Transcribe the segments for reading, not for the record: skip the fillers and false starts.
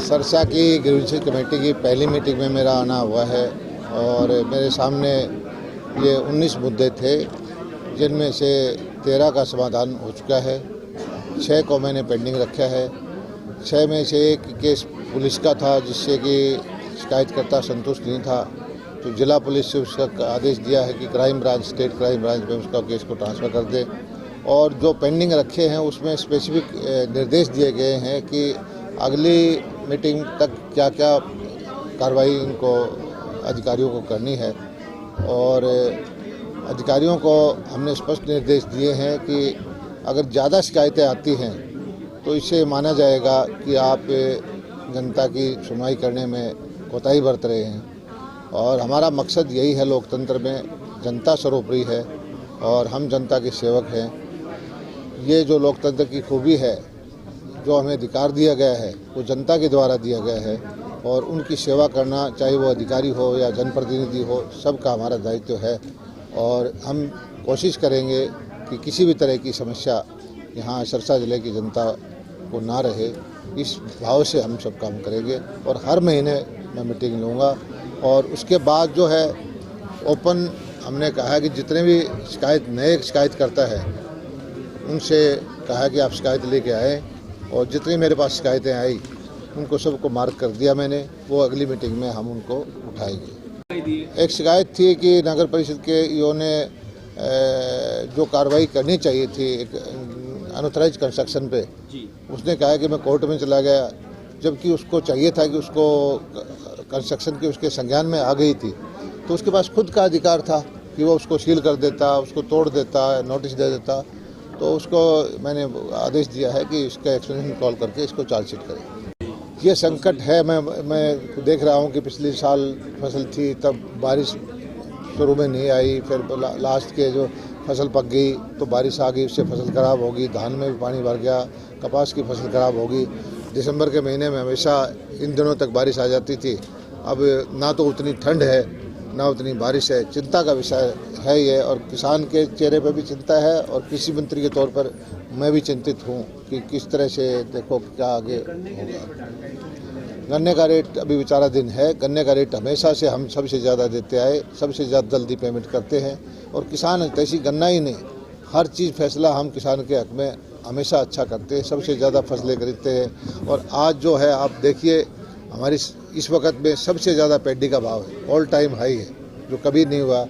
सरसा की grievances committee की पहली मीटिंग में मेरा आना हुआ है और मेरे सामने ये 19 मुद्दे थे, जिनमें से 13 का समाधान हो चुका है। 6 को मैंने पेंडिंग रखा है। 6 में से एक केस पुलिस का था, जिससे कि शिकायतकर्ता संतुष्ट नहीं था, तो जिला पुलिस से उसका आदेश दिया है कि crime branch, state crime branch में उसका केस को ट्रांसफ़र कर दे। और जो पेंडिंग रखे हैं उसमें स्पेसिफिक निर्देश दिए गए हैं कि अगली मीटिंग तक क्या क्या कार्रवाई इनको अधिकारियों को करनी है। और अधिकारियों को हमने स्पष्ट निर्देश दिए हैं कि अगर ज़्यादा शिकायतें आती हैं तो इसे माना जाएगा कि आप जनता की सुनवाई करने में कोताही बरत रहे हैं। और हमारा मकसद यही है, लोकतंत्र में जनता सर्वोपरि है और हम जनता के सेवक हैं। ये जो लोकतंत्र की खूबी है, जो हमें अधिकार दिया गया है, वो जनता के द्वारा दिया गया है और उनकी सेवा करना, चाहे वो अधिकारी हो या जनप्रतिनिधि हो, सबका हमारा दायित्व है। और हम कोशिश करेंगे कि किसी भी तरह की समस्या यहाँ सरसा जिले की जनता को ना रहे, इस भाव से हम सब काम करेंगे। और हर महीने मैं मीटिंग लूँगा और उसके बाद जो है ओपन हमने कहा है कि जितने भी नए शिकायत करता है उनसे कहा कि आप शिकायत लेके आए, और जितनी मेरे पास शिकायतें आई उनको सबको मार्क कर दिया मैंने। वो अगली मीटिंग में हम उनको उठाएंगे। एक शिकायत थी कि नगर परिषद के ईओ ने जो कार्रवाई करनी चाहिए थी एक अनऑथराइज्ड कंस्ट्रक्शन पे, उसने कहा कि मैं कोर्ट में चला गया, जबकि उसको चाहिए था कि उसको कंस्ट्रक्शन की उसके संज्ञान में आ गई थी, तो उसके पास खुद का अधिकार था कि वो उसको सील कर देता, उसको तोड़ देता, नोटिस दे देता। तो उसको मैंने आदेश दिया है कि इसका एक्सप्लेनेशन कॉल करके इसको चार्जशीट करें। ये संकट है। मैं देख रहा हूँ कि पिछले साल फसल थी, तब बारिश शुरू में नहीं आई, फिर लास्ट के जो फसल पक गई तो बारिश आ गई, उससे फसल ख़राब होगी। धान में भी पानी भर गया, कपास की फसल ख़राब होगी। दिसंबर के महीने में हमेशा इन दिनों तक बारिश आ जाती थी। अब ना तो उतनी ठंड है ना उतनी बारिश है। चिंता का विषय है ये, और किसान के चेहरे पर भी चिंता है और कृषि मंत्री के तौर पर मैं भी चिंतित हूँ कि किस तरह से देखो क्या आगे होगा। गन्ने का रेट अभी विचाराधीन है। गन्ने का रेट हमेशा से हम सबसे ज़्यादा देते आए, सबसे ज़्यादा जल्दी पेमेंट करते हैं। और किसान तैसी गन्ना ही नहीं, हर चीज़ फैसला हम किसान के हक में हमेशा अच्छा करते हैं, सबसे ज़्यादा फसलें खरीदते हैं। और आज जो है आप देखिए, हमारी इस वक्त में सबसे ज़्यादा पैडी का भाव है, ऑल टाइम हाई है, जो कभी नहीं हुआ।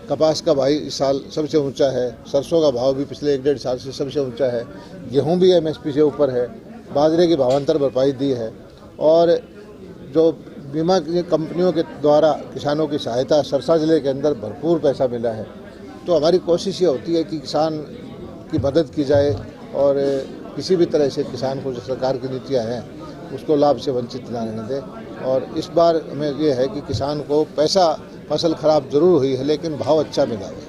कपास का भाव इस साल सबसे ऊंचा है। सरसों का भाव भी पिछले 1-1.5 साल से सबसे ऊंचा है। गेहूं भी एमएसपी से ऊपर है। बाजरे की भावांतर भरपाई दी है। और जो बीमा की कंपनियों के द्वारा किसानों की सहायता सरसा जिले के अंदर भरपूर पैसा मिला है। तो हमारी कोशिश ये होती है कि किसान की मदद की जाए और किसी भी तरह से किसान को जो सरकार की नीतियाँ हैं उसको लाभ से वंचित न रहने दें। और इस बार हमें ये है कि किसान को पैसा, फसल खराब जरूर हुई है लेकिन भाव अच्छा मिला है।